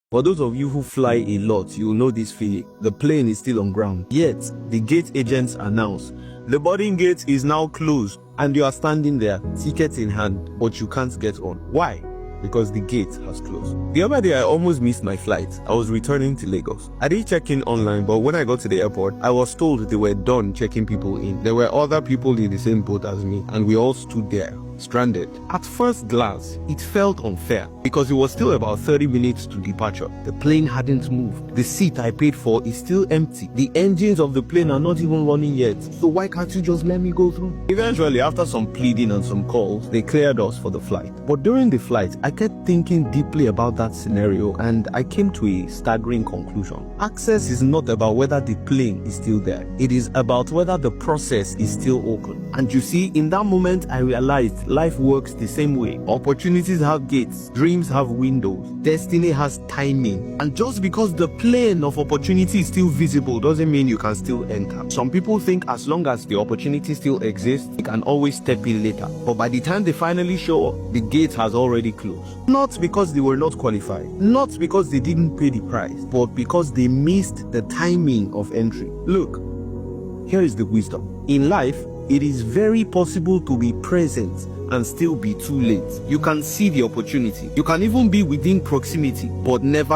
For those of you who fly a lot, you will know this feeling. The plane is still on ground. Yet, the gate agents announce, the boarding gate is now closed, and you are standing there, ticket in hand, but you can't get on. Why? Because the gate has closed. The other day, I almost missed my flight. I was returning to Lagos. I did check in online, but when I got to the airport, I was told they were done checking people in. There were other people in the same boat as me, and we all stood there, stranded. At first glance, it felt unfair because it was still about 30 minutes to departure. The plane hadn't moved. The seat I paid for is still empty. The engines of the plane are not even running yet. So why can't you just let me go through? Eventually, after some pleading and some calls, they cleared us for the flight. But during the flight, I kept thinking deeply about that scenario, and I came to a staggering conclusion. Access is not about whether the plane is still there. It is about whether the process is still open. And you see, in that moment, I realized life works the same way. Opportunities have gates, dreams have windows, destiny has timing. And just because the plane of opportunity is still visible doesn't mean you can still enter. Some people think as long as the opportunity still exists, you can always step in later. But by the time they finally show up, the gate has already closed. Not because they were not qualified, not because they didn't pay the price, but because they missed the timing of entry. Look, here is the wisdom. In life, it is very possible to be present and still be too late. You can see the opportunity. You can even be within proximity, but never